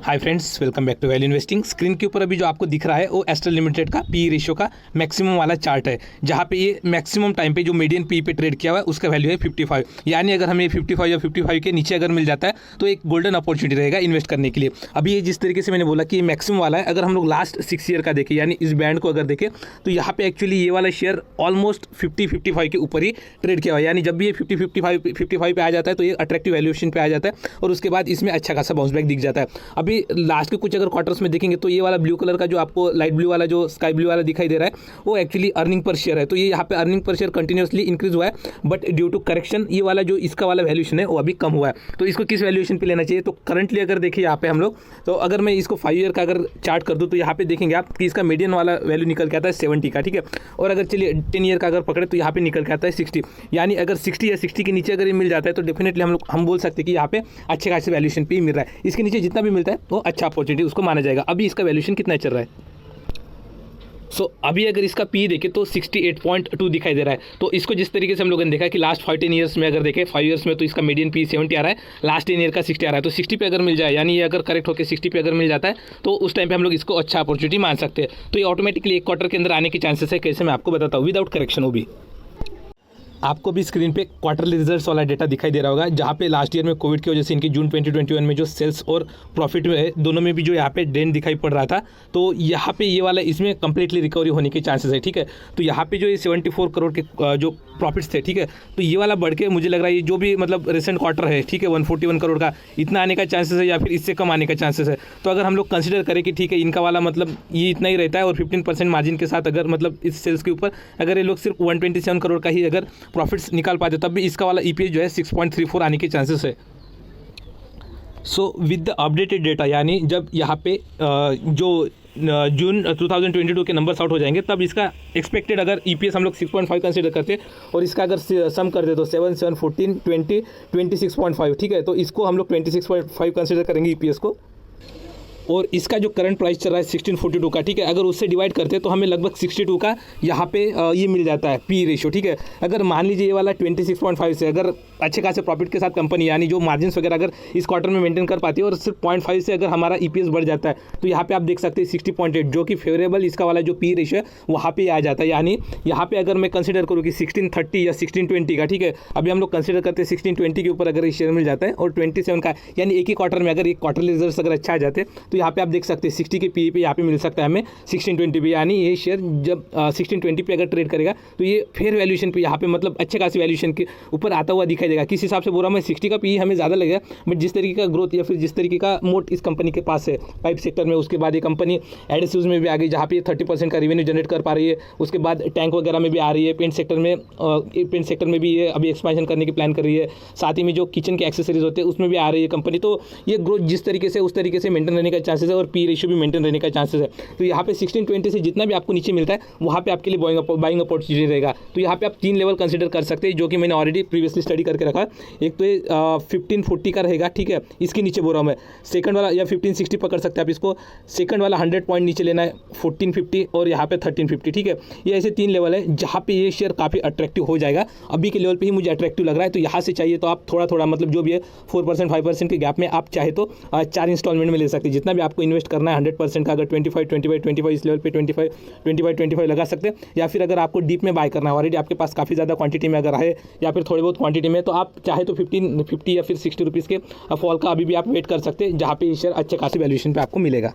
Hi friends, welcome back to value investing. Screen के ऊपर अभी जो आपको दिख रहा है वो एस्ट्रल लिमिटेड का पी रेशियो का मैक्सिमम वाला चार्ट है, जहाँ पे ये मैक्सिमम टाइम पे जो मीडियन पी पे ट्रेड किया हुआ है उसका वैल्यू है 55। यानी अगर हमें 55 या 55 के नीचे अगर मिल जाता है तो एक गोल्डन अपॉर्चुनिटी रहेगा इन्वेस्ट करने के लिए। अभी ये जिस तरीके से मैंने बोला कि ये मैक्सिमम वाला है, अगर हम लोग लास्ट 6 ईयर का देखें यानी इस बैंड को अगर देखें तो यहाँ पे एक्चुअली ये वाला शेयर ऑलमोस्ट 50-55 के ऊपर ही ट्रेड किया हुआ है। यानी जब भी ये 50-55 पे आ जाता है तो ये अट्रैक्टिव वैल्यूएशन पे आ जाता है और उसके बाद इसमें अच्छा खासा बाउंस बैक दिख जाता है। अभी लास्ट के कुछ अगर क्वार्टर्स में देखेंगे तो ये वाला ब्लू कलर का जो आपको लाइट ब्लू वाला जो स्काई ब्लू वाला दिखाई दे रहा है वो एक्चुअली अर्निंग पर शेयर है। तो ये यहाँ पे earning per share continuously increase हुआ है, बट ड्यू टू करेक्शन ये वाला जो इसका वाला वैल्यूएशन है वो अभी कम हुआ है। तो इसको किस वैल्यूएशन पे लेना चाहिए? तो करंटली अगर देखिए यहाँ पे हम लोग, तो अगर मैं इसको 5 ईयर का अगर चार्ट कर दूँ तो यहाँ पे देखेंगे आप कि इसका मीडियन वाला वैल्यू निकल के आता है 70 का, ठीक है। और अगर चलिए 10 ईयर का अगर पकड़े तो यहाँ पे निकल के आता है 60। यानी अगर 60 या 60 के नीचे अगर ये मिल जाता है तो डेफिनेटली हम बोल सकते हैं कि यहाँ पे अच्छे खासे वैल्यूएशन पे ही मिल रहा है। इसके नीचे जितना भी मिलता है वो अच्छा अपॉर्चुनिटी उसको माना जाएगा। अभी इसका वैल्यूएशन कितना चल रहा है? अभी अगर इसका पी देखें तो 68.2 दिखाई दे रहा है। तो इसको जिस तरीके से हम लोगों ने देखा कि लास्ट 15 ईयर्स में अगर देखें 5 ईयर्स में तो इसका मीडियन पी 70 आ रहा है, लास्ट 10 ईयर का 60 आ रहा है। तो 60 पे अगर मिल जाए, यानी ये अगर करेक्ट होकर 60 पे अगर मिल जाता है तो उस टाइम पे हम लोग इसको अच्छा अपॉर्चुनिटी मान सकते हैं। तो ये ऑटोमेटिकली एक क्वार्टर के अंदर आने के चांसेस है। कैसे मैं आपको बताता हूँ, विदाउट करेक्शन। वो भी आपको भी स्क्रीन पे क्वार्टरली रिजल्ट्स वाला डेटा दिखाई दे रहा होगा, जहाँ पे लास्ट ईयर में कोविड की वजह से इनकी जून 2021 में जो सेल्स और प्रॉफिट में है दोनों में भी जो यहाँ पे डेन दिखाई पड़ रहा था, तो यहाँ पे ये वाला इसमें कंप्लीटली रिकवरी होने के चांसेस है, ठीक है। तो यहाँ पे जो ये 74 करोड़ के जो प्रॉफिट्स थे, ठीक है, तो ये वाला बढ़ के मुझे लग रहा है ये जो भी मतलब रिसेंट क्वार्टर है, ठीक है, 141 करोड़ का इतना आने का चांसेस है या फिर इससे कम आने का चांसेस है। तो अगर हम लोग कंसिडर करें कि ठीक है इनका वाला मतलब ये इतना ही रहता है और 15% मार्जिन के साथ अगर मतलब इस सेल्स के ऊपर अगर ये लोग सिर्फ 127 करोड़ का ही अगर प्रॉफिट्स निकाल पाते तब भी इसका वाला ईपीएस जो है 6.34 आने के चांसेस है। So with the updated data, यानी जब यहाँ पे जो जून 2022 के नंबर्स आउट हो जाएंगे तब इसका एक्सपेक्टेड अगर ईपीएस हम लोग 6.5 कंसीडर करते और इसका अगर सम करते तो 7, 7, 14, 20, 26.5, ठीक है। तो इसको हम लोग 26.5 कंसीडर करेंगे ईपीएस को, और इसका जो करंट प्राइस चल रहा है 1642 का, ठीक है, अगर उससे डिवाइड करते हैं तो हमें लगभग 62 का यहाँ पे ये मिल जाता है पी रेशियो, ठीक है। अगर मान लीजिए ये वाला 26.5 से अगर अच्छे खासे प्रॉफिट के साथ कंपनी यानी जो मार्जिन्स वगैरह अगर इस क्वार्टर में मेंटेन कर पाती है और सिर्फ 0.5 से अगर हमारा ईपीएस बढ़ जाता है तो यहाँ पे आप देख सकते हैं 60.8 जो कि फेवरेबल इसका वाला जो पी रेशियो है वहाँ पे आ जाता है। यानी यहाँ पे अगर मैं कंसिडर करूँ कि 1630 या 1620 का, ठीक है, अभी हम लोग कंसिडर करते हैं 1620 के ऊपर अगर ये शेयर मिल जाता है और 27 का, यानी एक ही क्वार्टर में अगर एक क्वार्टरली रिजल्ट अगर अच्छा आ जाते हैं तो यहाँ पे आप देख सकते हैं 60 के पी पे यहाँ पे मिल सकता है हमें 1620 पे। यानी ये शेयर जब 1620 पे अगर ट्रेड करेगा तो ये फेयर वैल्यूएशन पे यहाँ पे मतलब अच्छे खासी वैल्यूएशन के ऊपर आता हुआ दिखाई देगा। किस हिसाब से बोल रहा हूँ मैं, 60 का पी हमें ज़्यादा लगेगा, बट जिस तरीके का ग्रोथ या फिर जिस तरीके का मोट इस कंपनी के पास है पाइप सेक्टर में, उसके बाद ये कंपनी एडिसिव्स में भी आ गई जहाँ पे 30% का रेवेन्यू जनरेट कर पा रही है, उसके बाद टैंक वगैरह में भी आ रही है, पेंट सेक्टर में भी ये अभी एक्सपेंशन करने की प्लान कर रही है, साथ ही में जो किचन के एक्सेसरीज होते हैं उसमें भी आ रही है कंपनी। तो ये ग्रोथ जिस तरीके से उस तरीके से मेंटेन रहने का चांसेस है और पी रेशियो भी मेंटेन रहने का चांसेस है। तो यहाँ पे 1620 से जितना भी आपको नीचे मिलता है वहाँ पे आपके लिए बाइंग अपॉर्चुनिटी रहेगा। तो यहाँ पे आप 3 लेवल कंसीडर कर सकते हैं जो कि मैंने ऑलरेडी प्रीवियसली स्टडी करके रखा है। एक तो ये 1540 का रहेगा, ठीक है, इसके नीचे बोल रहा हूँ मैं। सेकंड वाला या 1560 पकड़ सकते हैं आप इसको। सेकंड वाला 100 पॉइंट नीचे लेना है 1450 और यहाँ पे 1350, ठीक है। ये ऐसे 3 लेवल है जहाँ पे ये शेयर काफ़ी अट्रैक्टिव हो जाएगा। अभी के लेवल पे ही मुझे अट्रैक्टिव लग रहा है। तो यहाँ से चाहिए तो आप थोड़ा मतलब जो भी है 4%, 5% के गैप में आप चाहे तो 4 इंस्टॉलमेंट में ले सकते हैं। जितना भी आपको इन्वेस्ट करना है 100% का, अगर 25 इस लेवल पे 25 लगा सकते हैं। या फिर अगर आपको डीप में बाय करना है, ऑलरेडी आपके पास काफ़ी ज़्यादा क्वांटिटी में अगर है या फिर थोड़ी बहुत क्वांटिटी में, तो आप चाहे तो 50 या फिर 60 रुपीज़ के फॉल का अभी भी आप वेट कर सकते हैं, जहाँ पे ये शेयर अच्छे खासी वैल्यूएशन पे आपको मिलेगा।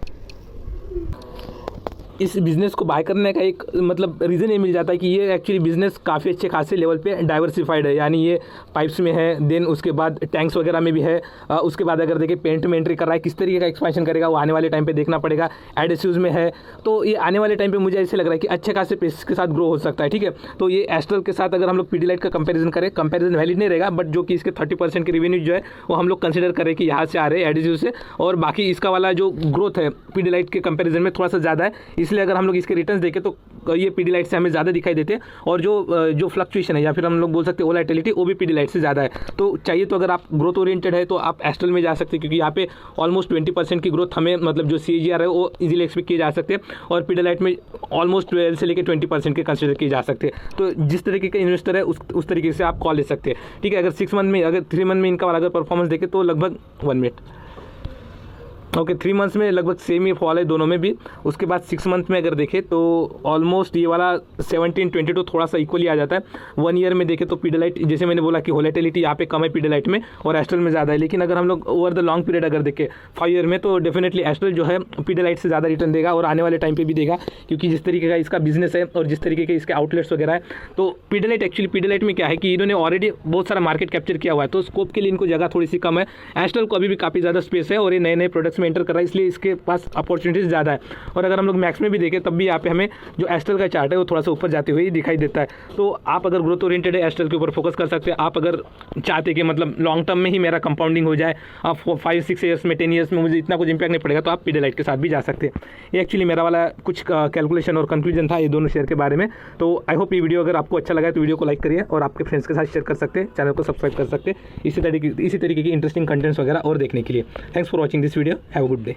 इस बिज़नेस को बाय करने का एक मतलब रीज़न ये मिल जाता है कि ये एक्चुअली बिज़नेस काफ़ी अच्छे खासे लेवल पे डाइवर्सिफाइड है। यानी ये पाइप्स में है, देन उसके बाद टैंक्स वगैरह में भी है, उसके बाद अगर देखिए पेंट में एंट्री कर रहा है, किस तरीके का एक्सपेंशन करेगा वो आने वाले टाइम पे देखना पड़ेगा। एडिसिव्स में है, तो ये आने वाले टाइम पे मुझे ऐसे लग रहा है कि अच्छे खासे पेस के साथ ग्रो हो सकता है, ठीक है। तो ये एस्ट्रल के साथ अगर हम लोग पीडीलाइट का कंपेरिजन करें, कंपेरिजन वैलिड नहीं रहेगा, बट जो कि इसके 30% के रेवेन्यू जो है वो हम लोग कंसिडर करें कि यहाँ से आ रहे हैं एडिसिव से, और बाकी इसका वाला जो ग्रोथ है पीडीलाइट के कंपेरिजन में थोड़ा सा ज़्यादा है। इसलिए अगर हम लोग इसके रिटर्न्स देखें तो ये पीडीलाइट से हमें ज़्यादा दिखाई देते हैं, और जो फ्लक्चुएशन है या फिर हम लोग बोल सकते हैं वोलेटिलिटी वो भी पीडीलाइट से ज़्यादा है। तो चाहिए तो अगर आप ग्रोथ ओरिएंटेड है तो आप एस्ट्रल में जा सकते हैं, क्योंकि यहाँ पे ऑलमोस्ट 20% की ग्रोथ हमें मतलब जो CAGR है वो इजीली एक्सपेक्ट किए जा सकते हैं, और पीडीलाइट में ऑलमोस्ट 12 से लेकर 20% के कंसिडर किए जा सकते हैं। तो जिस तरीके का इन्वेस्टर है उस तरीके से आप कॉल ले सकते हैं, ठीक है। अगर 6 मंथ में, अगर 3 मंथ में इनका वाला अगर परफॉर्मेंस देखें तो लगभग 1 मिनट ओके 3 मंथ्स में लगभग सेम ही फॉल है दोनों में भी। उसके बाद 6 मंथ में अगर देखें तो ऑलमोस्ट ये वाला 17-22 थोड़ा सा इक्वली आ जाता है। 1 ईयर में देखें तो पीडियालाइट, जैसे मैंने बोला कि वोलेटिलिटी यहाँ पे कम है पीडियालाइट में और एस्ट्रल में ज़्यादा है, लेकिन अगर हम लोग ओवर द लॉन्ग पीरियड अगर देखें 5 ईयर में तो डेफिनेटली एस्ट्रल जो है पीडियालाइट से ज़्यादा रिटर्न देगा और आने वाले टाइम पर भी देगा, क्योंकि जिस तरीके का इसका बिजनेस है और जिस तरीके के इसके आउटलेट्स वगैरह है। तो पीडियालाइट एक्चुअली पीडियालाइट में क्या है कि इन्होंने ऑलरेडी बहुत सारा मार्केट कैप्चर किया हुआ है, तो स्कोप के लिए इनको जगह थोड़ी सी कम है। एस्ट्रल को अभी भी काफ़ी ज़्यादा स्पेस है और ये नए नए प्रोडक्ट्स में एंटर कर रहा है, इसलिए इसके पास अपॉर्चुनिटीज़ ज़्यादा है। और अगर हम लोग मैक्स में भी देखें तब भी यहाँ पे हमें जो एस्ट्रल का चार्ट है वो थोड़ा सा ऊपर जाते हुए दिखाई देता है। तो आप अगर ग्रोथ ओरिएंटेड है एस्ट्रल के ऊपर फोकस कर सकते हैं। आप अगर चाहते कि मतलब लॉन्ग टर्म में ही मेरा कंपाउंडिंग हो जाए, आप 5-6 ईयर्स में 10 ईयर्स में मुझे इतना कुछ इंपैक्ट नहीं पड़ेगा, तो आप पीडियालाइट के साथ भी जा सकते हैं। ये एक्चुअली मेरा वाला कुछ कैलकुलेशन और कंक्लूजन था ये दोनों शेयर के बारे में। तो आई होप ये वीडियो अगर आपको अच्छा लगा तो वीडियो को लाइक करिए और आपके फ्रेंड्स के साथ शेयर कर सकते हैं, चैनल को सब्सक्राइब कर सकते हैं इसी तरीके की इंटरेस्टिंग कंटेंट्स वगैरह और देखने के लिए। Thanks for watching this video, have a good day.